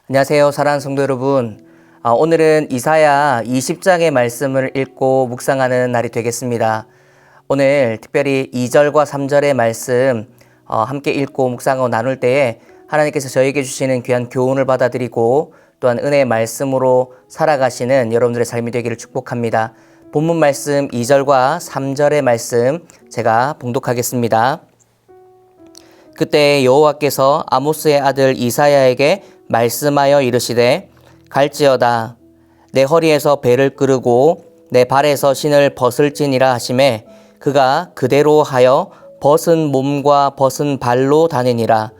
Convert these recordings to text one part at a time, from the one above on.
안녕하세요, 사랑하는 성도 여러분. 오늘은 이사야 20장의 말씀을 읽고 묵상하는 날이 되겠습니다. 오늘 특별히 2절과 3절의 말씀 함께 읽고 묵상하고 나눌 때에 하나님께서 저에게 주시는 귀한 교훈을 받아들이고 또한 은혜의 말씀으로 살아가시는 여러분들의 삶이 되기를 축복합니다. 본문 말씀 2절과 3절의 말씀 제가 봉독하겠습니다. 그때 여호와께서 아모스의 아들 이사야에게 말씀하여 이르시되 갈지어다 내 허리에서 배를 끄르고 내 발에서 신을 벗을지니라 하시매 그가 그대로 하여 벗은 몸과 벗은 발로 다니니라.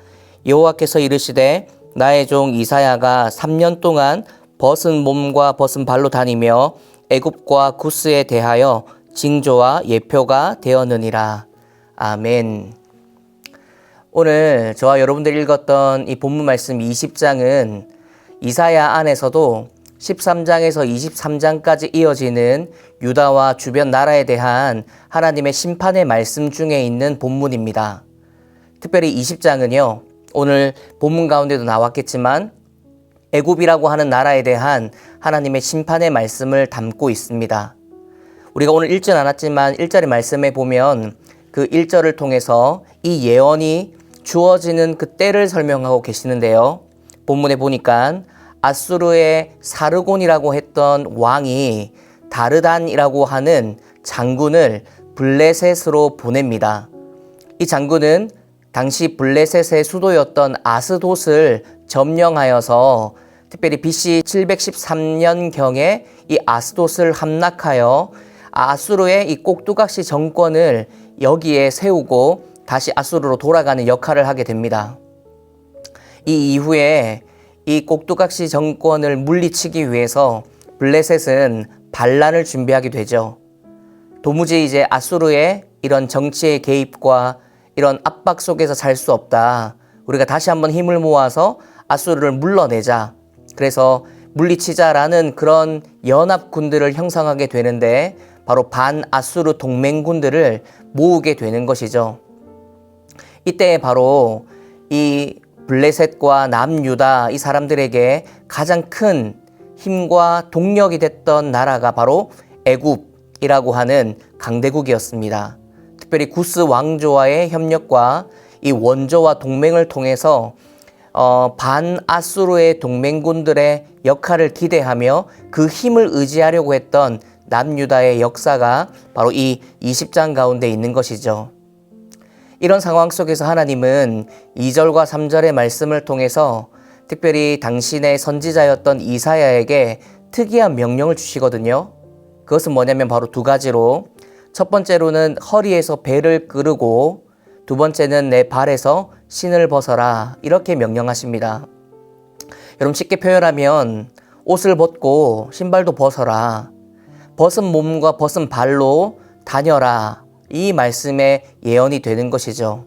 여호와께서 이르시되 나의 종 이사야가 3년 동안 벗은 몸과 벗은 발로 다니며 애굽과 구스에 대하여 징조와 예표가 되었느니라. 아멘. 오늘 저와 여러분들이 읽었던 이 본문 말씀 20장은 이사야 안에서도 13장에서 23장까지 이어지는 유다와 주변 나라에 대한 하나님의 심판의 말씀 중에 있는 본문입니다. 특별히 20장은요, 오늘 본문 가운데도 나왔겠지만 애굽이라고 하는 나라에 대한 하나님의 심판의 말씀을 담고 있습니다. 우리가 오늘 읽진 않았지만 1절의 말씀에 보면 그 1절을 통해서 이 예언이 주어지는 그 때를 설명하고 계시는데요. 본문에 보니까 아수르의 사르곤이라고 했던 왕이 다르단이라고 하는 장군을 블레셋으로 보냅니다. 이 장군은 당시 블레셋의 수도였던 아스돗을 점령하여서 특별히 BC 713년경에 이 아스돗을 함락하여 아수르의 이 꼭두각시 정권을 여기에 세우고 다시 아수르로 돌아가는 역할을 하게 됩니다. 이 이후에 이 꼭두각시 정권을 물리치기 위해서 블레셋은 반란을 준비하게 되죠. 도무지 이제 아수르의 이런 정치의 개입과 이런 압박 속에서 살 수 없다. 우리가 다시 한번 힘을 모아서 아수르를 물러내자. 그래서 물리치자라는 그런 연합군들을 형성하게 되는데 바로 반아수르 동맹군들을 모으게 되는 것이죠. 이때 바로 이 블레셋과 남유다 이 사람들에게 가장 큰 힘과 동력이 됐던 나라가 바로 애굽이라고 하는 강대국이었습니다. 특별히 구스 왕조와의 협력과 이 원조와 동맹을 통해서 반아수르의 동맹군들의 역할을 기대하며 그 힘을 의지하려고 했던 남유다의 역사가 바로 이 20장 가운데 있는 것이죠. 이런 상황 속에서 하나님은 2절과 3절의 말씀을 통해서 특별히 당신의 선지자였던 이사야에게 특이한 명령을 주시거든요. 그것은 뭐냐면 바로 두 가지로, 첫 번째로는 허리에서 배를 끄르고 두 번째는 내 발에서 신을 벗어라, 이렇게 명령하십니다. 여러분, 쉽게 표현하면 옷을 벗고 신발도 벗어라, 벗은 몸과 벗은 발로 다녀라, 이 말씀의 예언이 되는 것이죠.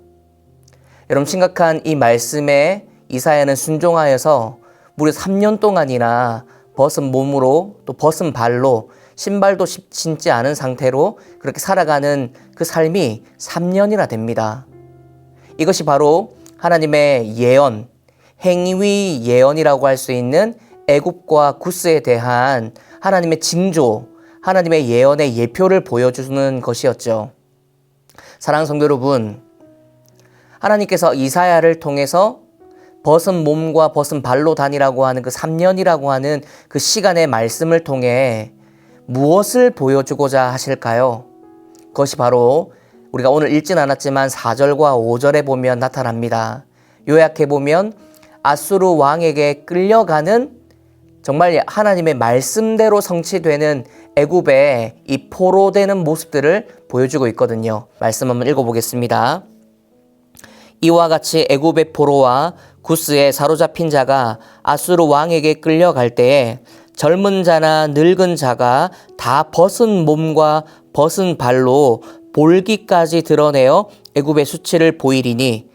여러분, 심각한 이 말씀에 이사야는 순종하여서 무려 3년 동안이나 벗은 몸으로 또 벗은 발로 신발도 신지 않은 상태로 그렇게 살아가는 그 삶이 3년이나 됩니다. 이것이 바로 하나님의 예언, 행위 예언이라고 할 수 있는 애굽과 구스에 대한 하나님의 징조, 하나님의 예언의 예표를 보여주는 것이었죠. 사랑하는 성도 여러분, 하나님께서 이사야를 통해서 벗은 몸과 벗은 발로 다니라고 하는 그 3년이라고 하는 그 시간의 말씀을 통해 무엇을 보여주고자 하실까요? 그것이 바로 우리가 오늘 읽진 않았지만 4절과 5절에 보면 나타납니다. 요약해 보면 아수르 왕에게 끌려가는, 정말 하나님의 말씀대로 성취되는 애굽의 이 포로되는 모습들을 보여주고 있거든요. 말씀 한번 읽어보겠습니다. 이와 같이 애굽의 포로와 구스에 사로잡힌 자가 아수르 왕에게 끌려갈 때에 젊은 자나 늙은 자가 다 벗은 몸과 벗은 발로 볼기까지 드러내어 애굽의 수치를 보이리니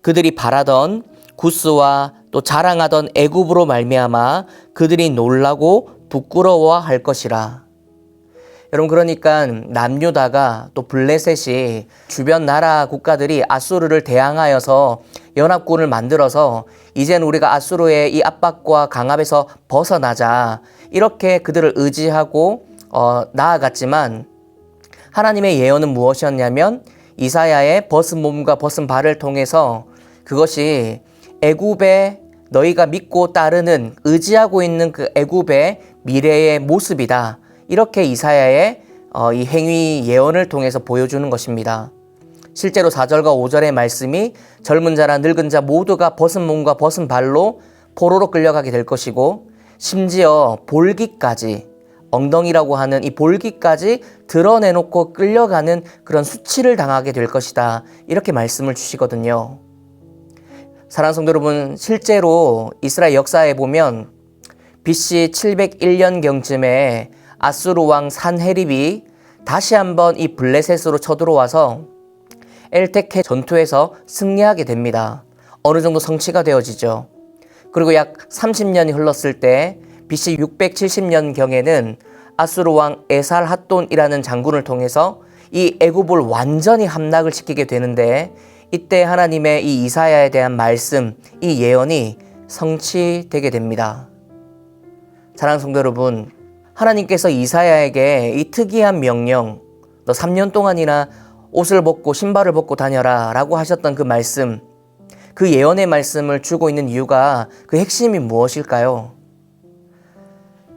그들이 바라던 구스와 또 자랑하던 애굽으로 말미암아 그들이 놀라고 부끄러워할 것이라. 여러분, 그러니까 남유다가 또 블레셋이 주변 나라 국가들이 아수르를 대항하여서 연합군을 만들어서 이제는 우리가 아수르의 이 압박과 강압에서 벗어나자, 이렇게 그들을 의지하고 나아갔지만, 하나님의 예언은 무엇이었냐면 이사야의 벗은 몸과 벗은 발을 통해서 그것이 애굽의 너희가 믿고 따르는, 의지하고 있는 그 애굽의 미래의 모습이다, 이렇게 이사야의 이 행위 예언을 통해서 보여주는 것입니다. 실제로 4절과 5절의 말씀이 젊은 자나 늙은 자 모두가 벗은 몸과 벗은 발로 포로로 끌려가게 될 것이고, 심지어 볼기까지, 엉덩이라고 하는 이 볼기까지 드러내놓고 끌려가는 그런 수치를 당하게 될 것이다, 이렇게 말씀을 주시거든요. 사랑하는 성도 여러분, 실제로 이스라엘 역사에 보면 BC 701년경쯤에 아수르 왕 산헤립이 다시 한번 이 블레셋으로 쳐들어와서 엘테케 전투에서 승리하게 됩니다. 어느 정도 성취가 되어지죠. 그리고 약 30년이 흘렀을 때 BC 670년경에는 아수르 왕 에살핫돈이라는 장군을 통해서 이 애굽을 완전히 함락을 시키게 되는데, 이때 하나님의 이 이사야에 대한 말씀, 이 예언이 성취되게 됩니다. 사랑하는 성도 여러분, 하나님께서 이사야에게 이 특이한 명령, 너 3년 동안이나 옷을 벗고 신발을 벗고 다녀라 라고 하셨던 그 말씀, 그 예언의 말씀을 주고 있는 이유가, 그 핵심이 무엇일까요?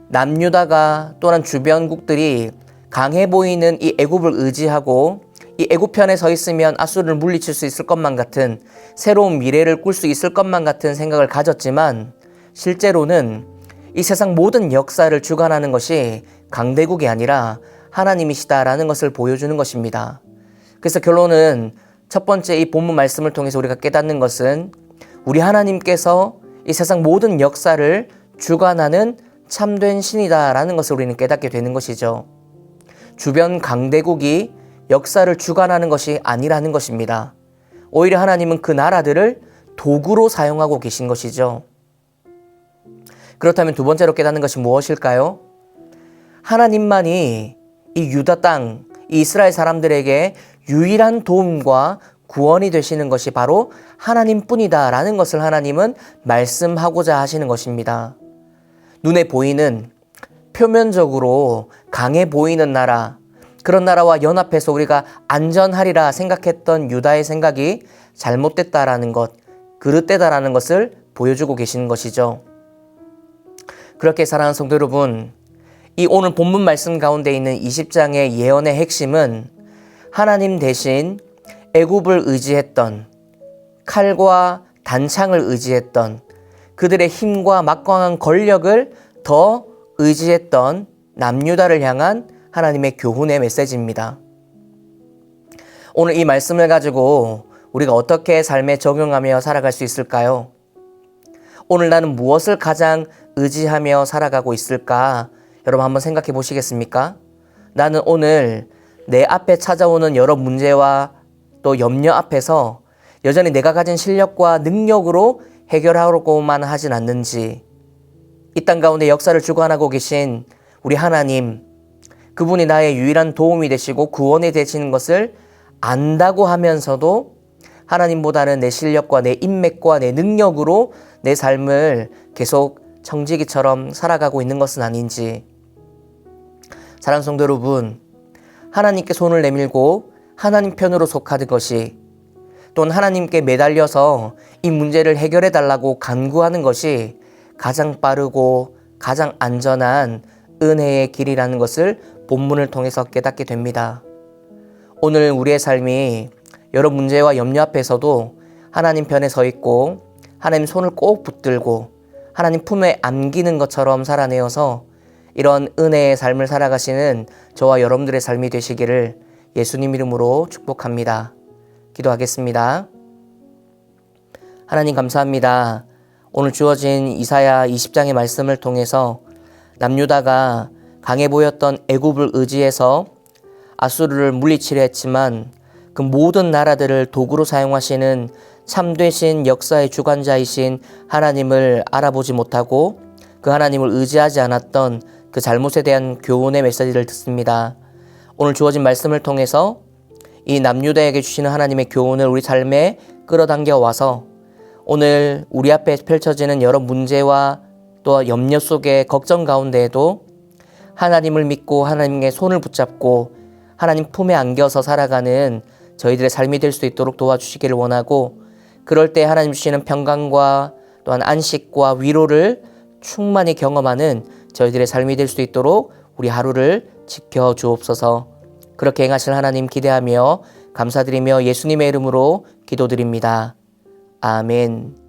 남유다가 또한 주변국들이 강해 보이는 이 애굽을 의지하고 이 애굽 편에 서 있으면 아수르를 물리칠 수 있을 것만 같은, 새로운 미래를 꿀 수 있을 것만 같은 생각을 가졌지만, 실제로는 이 세상 모든 역사를 주관하는 것이 강대국이 아니라 하나님이시다라는 것을 보여주는 것입니다. 그래서 결론은, 첫 번째 이 본문 말씀을 통해서 우리가 깨닫는 것은, 우리 하나님께서 이 세상 모든 역사를 주관하는 참된 신이다라는 것을 우리는 깨닫게 되는 것이죠. 주변 강대국이 역사를 주관하는 것이 아니라는 것입니다. 오히려 하나님은 그 나라들을 도구로 사용하고 계신 것이죠. 그렇다면 두 번째로 깨닫는 것이 무엇일까요? 하나님만이 이 유다 땅, 이 이스라엘 사람들에게 유일한 도움과 구원이 되시는 것이 바로 하나님뿐이다라는 것을 하나님은 말씀하고자 하시는 것입니다. 눈에 보이는, 표면적으로 강해 보이는 나라, 그런 나라와 연합해서 우리가 안전하리라 생각했던 유다의 생각이 잘못됐다라는 것, 그릇되다라는 것을 보여주고 계시는 것이죠. 그렇게 사랑하는 성도 여러분, 이 오늘 본문 말씀 가운데 있는 20장의 예언의 핵심은 하나님 대신 애굽을 의지했던, 칼과 단창을 의지했던, 그들의 힘과 막강한 권력을 더 의지했던 남유다를 향한 하나님의 교훈의 메시지입니다. 오늘 이 말씀을 가지고 우리가 어떻게 삶에 적용하며 살아갈 수 있을까요? 오늘 나는 무엇을 가장 의지하며 살아가고 있을까? 여러분 한번 생각해 보시겠습니까? 나는 오늘 내 앞에 찾아오는 여러 문제와 또 염려 앞에서 여전히 내가 가진 실력과 능력으로 해결하려고만 하진 않는지, 이 땅 가운데 역사를 주관하고 계신 우리 하나님, 그분이 나의 유일한 도움이 되시고 구원이 되시는 것을 안다고 하면서도 하나님보다는 내 실력과 내 인맥과 내 능력으로 내 삶을 계속 청지기처럼 살아가고 있는 것은 아닌지. 사랑하는 성도 여러분, 하나님께 손을 내밀고 하나님 편으로 속하는 것이, 또는 하나님께 매달려서 이 문제를 해결해 달라고 간구하는 것이 가장 빠르고 가장 안전한 은혜의 길이라는 것을 본문을 통해서 깨닫게 됩니다. 오늘 우리의 삶이 여러 문제와 염려 앞에서도 하나님 편에 서 있고 하나님 손을 꼭 붙들고 하나님 품에 안기는 것처럼 살아내어서 이런 은혜의 삶을 살아가시는 저와 여러분들의 삶이 되시기를 예수님 이름으로 축복합니다. 기도하겠습니다. 하나님 감사합니다. 오늘 주어진 이사야 20장의 말씀을 통해서 남유다가 강해 보였던 애굽을 의지해서 아수르를 물리치려 했지만 그 모든 나라들을 도구로 사용하시는 참되신 역사의 주관자이신 하나님을 알아보지 못하고 그 하나님을 의지하지 않았던 그 잘못에 대한 교훈의 메시지를 듣습니다. 오늘 주어진 말씀을 통해서 이 남유다에게 주시는 하나님의 교훈을 우리 삶에 끌어당겨 와서 오늘 우리 앞에 펼쳐지는 여러 문제와 또 염려 속에 걱정 가운데에도 하나님을 믿고 하나님의 손을 붙잡고 하나님 품에 안겨서 살아가는 저희들의 삶이 될 수 있도록 도와주시기를 원하고, 그럴 때 하나님 주시는 평강과 또한 안식과 위로를 충만히 경험하는 저희들의 삶이 될 수 있도록 우리 하루를 지켜주옵소서. 그렇게 행하실 하나님 기대하며 감사드리며 예수님의 이름으로 기도드립니다. 아멘.